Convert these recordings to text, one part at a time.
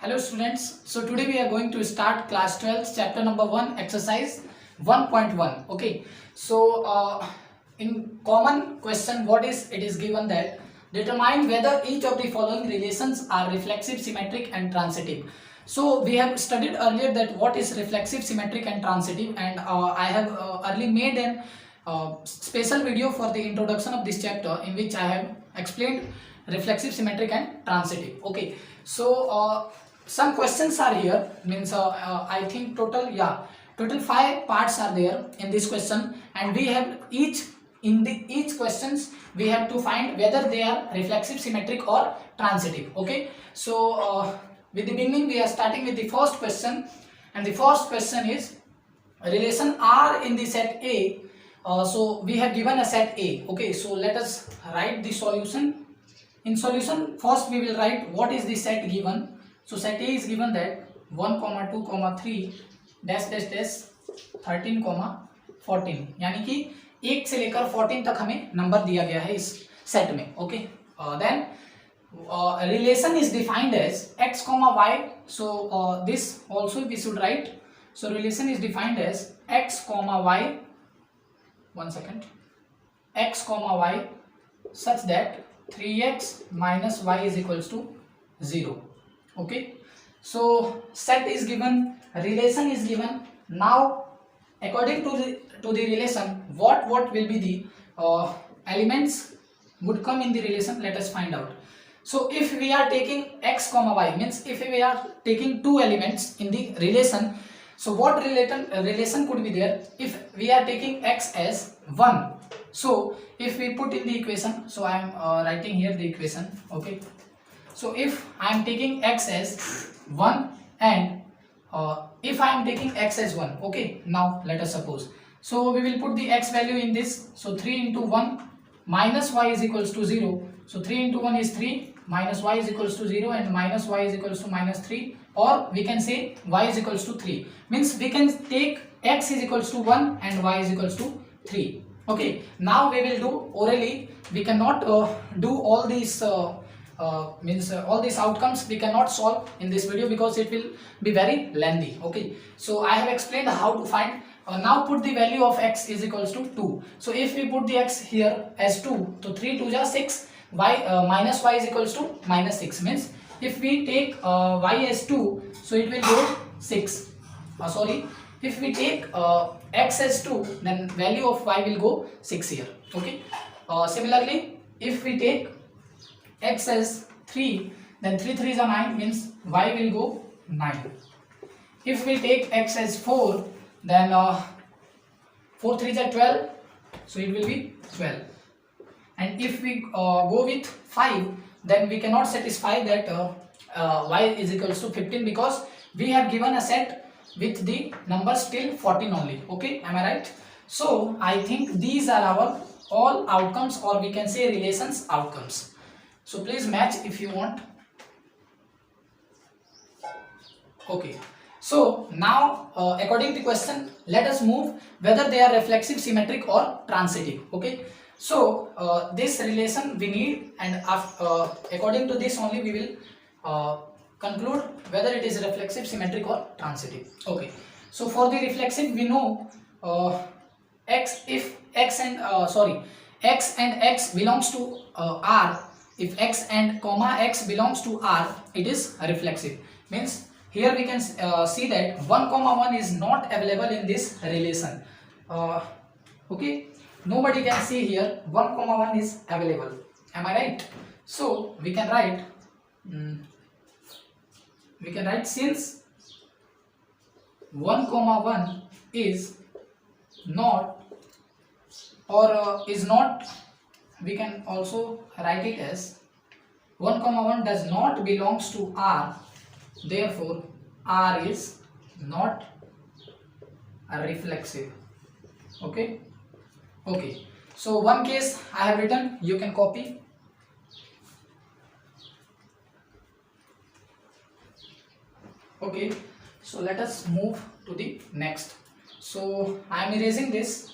Hello students, so today we are going to start class 12 chapter number 1 exercise 1.1. Okay, so in common question what is it is given that determine whether each of the following relations are reflexive, symmetric and transitive. So we have studied earlier that what is reflexive, symmetric and transitive, and I have early made an special video for the introduction of this chapter in which I have explained reflexive, symmetric and transitive. Okay, so some questions are here, means I think total 5 parts are there in this question, and we have each questions we have to find whether they are reflexive, symmetric or transitive. Okay, so with the beginning we are starting with the first question, and the first question is relation R in the set A. So we have given a set A. Okay, so let us write the solution. In solution, first we will write what is the set given. So set A is given that 1, 2, 3 dash dash dash 13, 14, यानी कि 1 से लेकर 14 तक हमें number दिया गया है इस सेट में. Okay, then relation is defined as x comma y. So this also we should write. So relation is defined as x comma y, one second, x comma y such that 3x minus y is equals to 0. Okay, so set is given, relation is given. Now according to the relation, what will be the elements would come in the relation, let us find out. So if we are taking x comma y, means if we are taking two elements in the relation, so what relation could be there if we are taking x as 1. So if we put in the equation, so I am writing here the equation. Okay, so if I am taking x as 1 and if I am taking x as 1, okay, now let us suppose, so we will put the x value in this. So 3 into 1 minus y is equals to 0. So 3 into 1 is 3, minus y is equals to 0, and minus y is equals to minus 3, or we can say y is equals to 3. Means we can take x is equals to 1 and y is equals to 3. Okay, now we will do orally. We cannot do all these all these outcomes we cannot solve in this video because it will be very lengthy. Okay, so I have explained how to find. Now put the value of x is equals to 2. So if we put the x here as 2, so 3 2 is 6, y minus y is equals to minus 6. Means if we take y as 2, so it will go 6. Sorry, if we take x as 2, then value of y will go 6 here. Okay, similarly if we take x as 3, then 3 3 is 9, means y will go 9. If we take x as 4, then 4 3 is 12, so it will be 12. And if we go with 5, then we cannot satisfy that y is equals to 15 because we have given a set with the numbers till 14 only. Okay, am I right? So I think these are our all outcomes, or we can say relations outcomes. So please match if you want. Okay, so now according to question, let us move whether they are reflexive, symmetric or transitive. Okay, so this relation we need, and according to this only we will conclude whether it is reflexive, symmetric or transitive. Okay, so for the reflexive we know x and x belongs to R. If x and comma x belongs to R, it is reflexive. Means here we can see that 1 comma 1 is not available in this relation. Okay, nobody can see here 1 comma 1 is available. Am I right? So we can write since 1 comma 1 is not, or is not, we can also write it as 1 comma 1 does not belongs to R, therefore R is not a reflexive. Okay, okay, so one case I have written, you can copy. Okay, so let us move to the next. So I am erasing this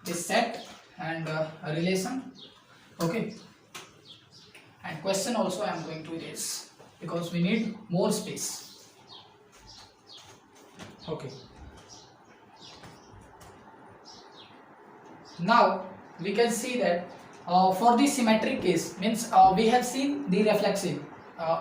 set and a relation. Okay, and question also I am going to erase. because we need more space. Okay, now we can see that for the symmetric case means we have seen the reflexive,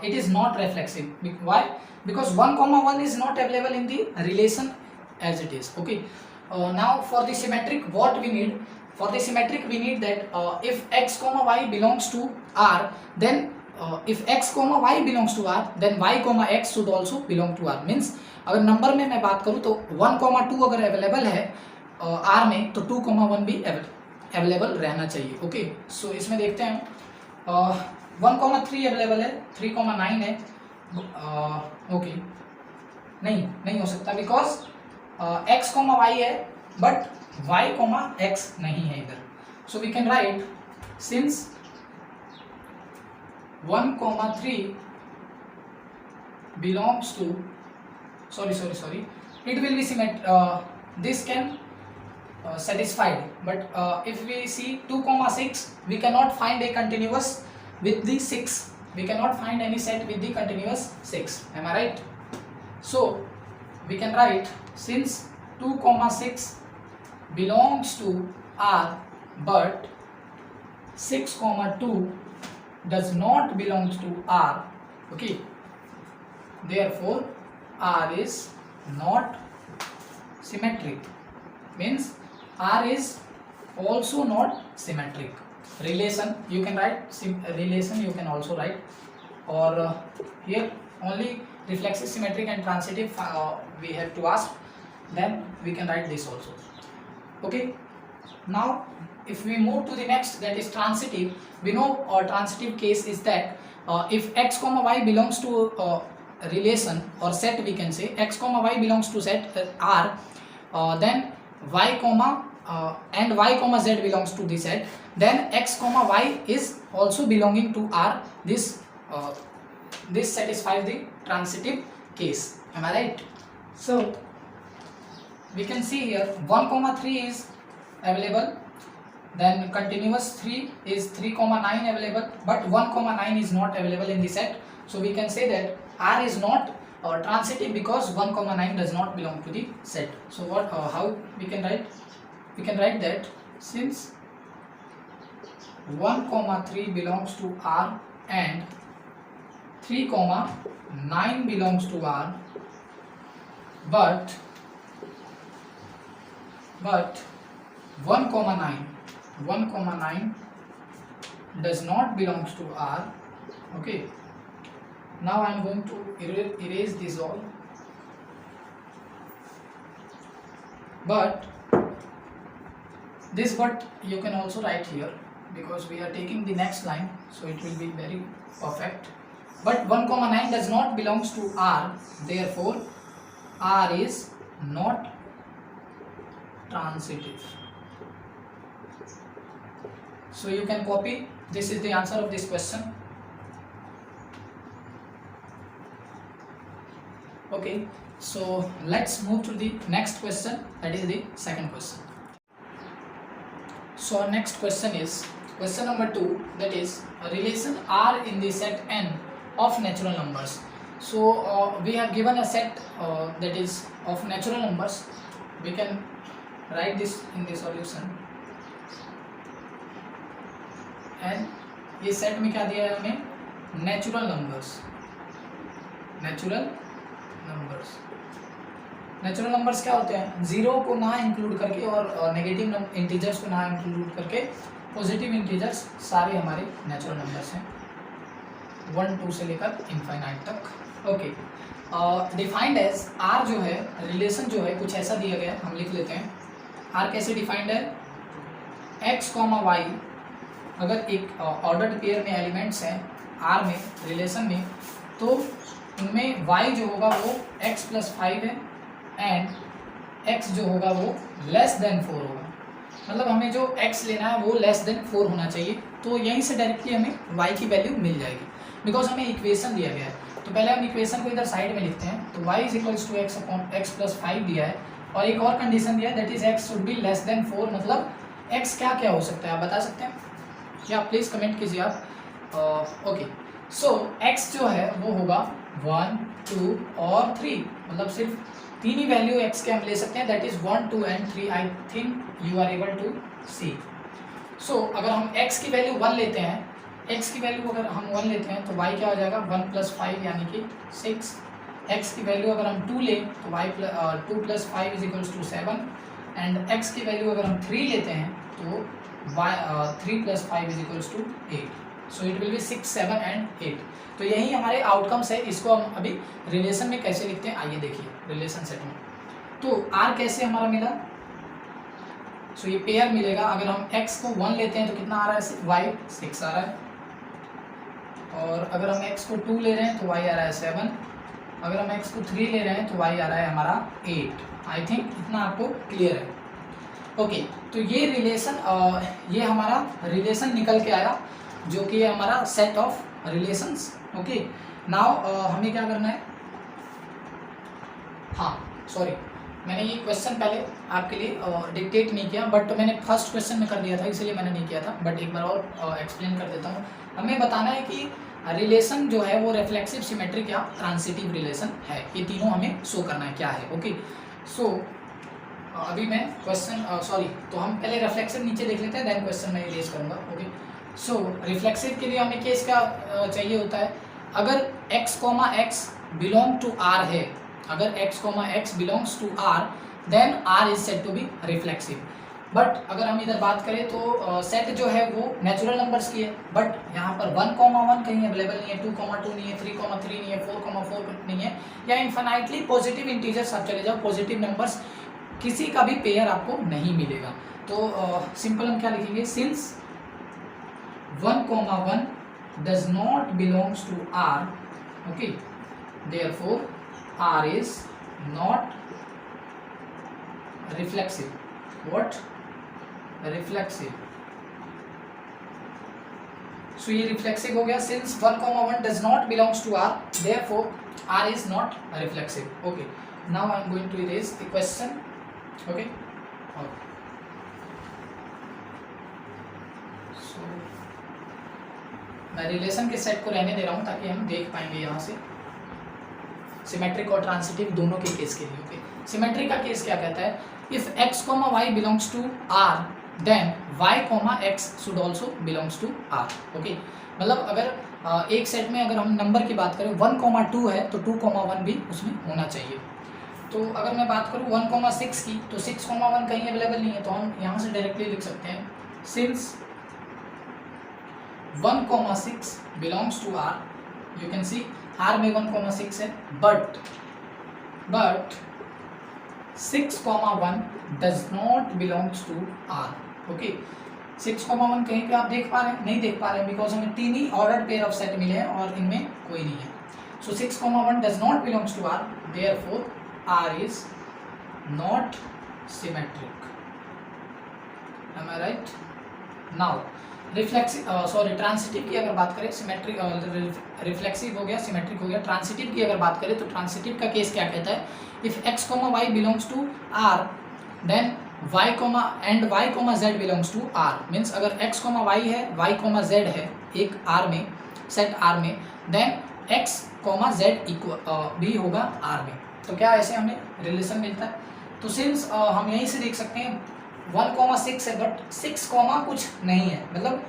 it is not reflexive. Why? Because 1 comma 1 is not available in the relation as it is. Okay, now for the symmetric, what we need? For the symmetric we need that if x comma y belongs to R, then if x comma y belongs to R, then y comma x should also belong to R. Means अगर number में मैं बात करूँ तो 1 comma 2 अगर available है R में, तो 2 comma 1 भी अवेलेबल रहना चाहिए. ओके, सो इसमें देखते हैं 1 comma 3 अवेलेबल है, 3 comma 9 है. ओके, नहीं हो सकता बिकॉज x comma y है बट y comma x नहीं है इधर. So we can write since 1 comma 3 belongs to sorry it will be this can satisfied, but if we see 2 comma 6 we cannot find a continuous with the 6. We cannot find any set with the continuous 6. Am I right? So we can write since 2 comma 6 belongs to R but 6 comma 2 does not belong to R. Okay, therefore R is not symmetric. Means R is also not symmetric. Relation you can write, relation you can also write, or here only reflexive, symmetric and transitive we have to ask, then we can write this also. Okay, now if we move to the next, that is transitive. We know our transitive case is that if x comma y belongs to relation or set, we can say x comma y belongs to set R, then y comma and y comma z belongs to the set, then x comma y is also belonging to R. This satisfies the transitive case. Am I right? So we can see here 1 comma 3 is available, then continuous 3 is 3 comma 9 available, but 1 comma 9 is not available in the set. So we can say that R is not transitive because 1 comma 9 does not belong to the set. So what how we can write? We can write that since 1 comma 3 belongs to R and 3 comma 9 belongs to R, but 1 comma 9 does not belongs to R. Okay, now I am going to erase this all, but this but you can also write here because we are taking the next line, so it will be very perfect. But 1 comma 9 does not belongs to R, therefore R is not transitive. So you can copy, this is the answer of this question. Okay, so let's move to the next question, that is the second question. So our next question is question number 2, that is a relation R in the set N of natural numbers. So we have given a set that is of natural numbers. We can write this in the solution, and ये set में क्या दिया है हमें? Natural numbers क्या होते हैं? Zero को ना इंक्लूड करके और नेगेटिव इंटीजर्स को ना इंक्लूड करके पॉजिटिव इंटीजर्स सारे हमारे नेचुरल नंबर्स हैं 1 2 से लेकर इनफाइनाइट तक. ओके, डिफाइंड एज आर जो है, रिलेशन जो है कुछ ऐसा दिया गया है, हम लिख लेते हैं. आर कैसे डिफाइंड है? एक्स कॉमा वाई, अगर एक ऑर्डर्ड पेयर में एलिमेंट्स हैं आर में रिलेशन में, तो उनमें y जो होगा वो x प्लस 5 है एंड x जो होगा वो लेस देन 4 होगा. मतलब हमें जो x लेना है वो लेस देन 4 होना चाहिए. तो यहीं से डायरेक्टली हमें y की वैल्यू मिल जाएगी बिकॉज हमें इक्वेशन दिया गया है. तो पहले हम इक्वेशन को इधर साइड में लिखते हैं. तो y is equals to x upon x plus 5 दिया है और एक और कंडीशन दिया है that is x should be less than 4. मतलब x क्या क्या हो सकता है आप बता सकते हैं? या प्लीज़ कमेंट कीजिए आप. ओके, सो x जो है वो होगा 1, 2 और 3, मतलब सिर्फ 3 ही वैल्यू x के हम ले सकते हैं, that is 1, 2 and 3। I think you are able to see. So अगर हम x की वैल्यू 1 लेते हैं, x की वैल्यू अगर हम 1 लेते हैं तो y क्या हो जाएगा 1 + 5 यानी कि 6। x की वैल्यू अगर हम 2 लें तो 2 + 5 = 7 एंड x की वैल्यू अगर हम 3 लेते हैं तो 3 + 5 = 8। So it will be 6, 7 and 8। तो यही हमारे आउटकम्स है। इसको हम अभी रिलेशन में कैसे लिखते हैं आइए देखिए। रिलेशन सेट में तो r कैसे हमारा मिला, सो ये पेयर मिलेगा। अगर हम x को 1 लेते हैं तो कितना आ रहा है, y 6 आ रहा है, और अगर हम x को 2 ले रहे हैं तो y आ रहा है 7, अगर हम x को 3 ले रहे हैं तो y आ रहा है हमारा 8। आई थिंक इतना आपको क्लियर है। ओके तो ये रिलेशन ये हमारा रिलेशन निकल के आया जो कि है हमारा set of relations. Okay now हमें क्या करना है, हाँ सॉरी मैंने ये क्वेश्चन पहले आपके लिए डिक्टेट नहीं किया, बट मैंने फर्स्ट क्वेश्चन में कर दिया था इसलिए मैंने नहीं किया था, बट एक बार और एक्सप्लेन कर देता हूँ। हमें बताना है कि रिलेशन जो है वो रिफ्लेक्सिव, सिमेट्रिक या ट्रांसिटिव रिलेशन है, ये तीनों हमें शो करना है क्या है। ओके सो अभी मैं क्वेश्चन तो हम पहले रिफ्लेक्सिव नीचे देख लेते हैं, देन क्वेश्चन मैं रेज करूँगा। ओके सो रिफ्लेक्सिव के लिए हमें केस क्या चाहिए होता है, अगर x, x belong to r है, अगर x, x belongs to r then r is said to be reflexive. But अगर हम इधर बात करें तो सेट जो है वो नेचुरल नंबर्स की है, बट यहाँ पर 1, 1 कहीं अवेलेबल नहीं है, 2, 2 नहीं है, 3, 3 नहीं है, 4, 4 नहीं है, या इन्फिनाइटली पॉजिटिव इंटीजर्स आप चले जाओ, पॉजिटिव नंबर्स किसी का भी पेयर आपको नहीं मिलेगा। तो सिंपल हम क्या लिखेंगे, since 1, 1 does not belongs to R, okay, therefore R is not reflexive. What? Reflexive. So ये reflexive हो गया, since 1, 1 does not belongs to R, therefore R is not reflexive. Okay, now I am going to erase the question. Okay, so मैं relation के set को रहने दे रहा हूँ ताकि हम देख पाएंगे यहाँ से सिमेट्रिक और ट्रांसिटिव दोनों के केस के लिए। ओके सिमेट्रिक का केस क्या कहता है, if x, y belongs to r then y, x should also belongs to r। Okay मतलब अगर एक सेट में अगर हम नंबर की बात करें 1, 2 है तो 2, 1 भी उसमें होना चाहिए। तो अगर मैं बात करूँ 1, 6 की तो 6, 1 कहीं अवेलेबल नहीं है, तो हम यहाँ से डायरेक्टली लिख सकते हैं since 1, 6 belongs to R, you can see R में 1, 6 है, but 6, 1 does not belongs to R। Okay 6, 1 कहीं पे आप देख पा रहे हैं, नहीं देख पा रहे हैं, बिकॉज हमें 3 ही ऑर्डर्ड पेयर ऑफ सेट मिले हैं और इनमें कोई नहीं है। So 6, 1 does not belongs to R, therefore R is not symmetric. Am I right? Now transitive की अगर बात करें, सिमेट्रिक रिफ्लेक्सिव हो गया, सिमेट्रिक हो गया। ट्रांसिटिव की अगर बात करें तो ट्रांसिटिव का केस क्या कहता है, if x, y belongs to R then y, z belongs to R। Means अगर x, y है, y, z है एक R में, सेट R में, देन x, z भी होगा R में। तो क्या ऐसे हमें रिलेशन मिलता है। तो सिंस हम यहीं से देख सकते हैं 1, 6 है, बट 6, कुछ नहीं है, मतलब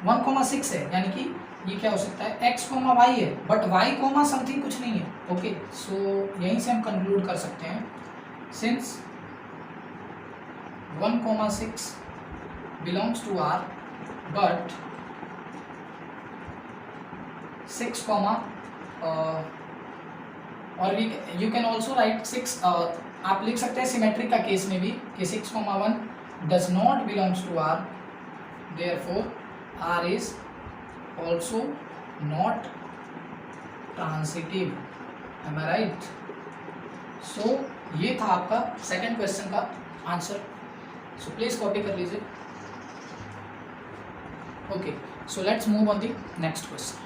1, 6 है, यानी कि ये क्या हो सकता है x, y है, बट y, समथिंग कुछ नहीं है। ओके सो यहीं से हम कंक्लूड कर सकते हैं since 1, 6 belongs to R but 6, और यू कैन ऑल्सो राइट 6, आप लिख सकते हैं सिमेट्रिक का केस में भी कि 6, 1 does not belongs to R, therefore R is also not transitive. Am I right? So ये था आपका सेकंड क्वेश्चन का आंसर। सो प्लीज कॉपी कर लीजिए। Okay so let's move on the next question.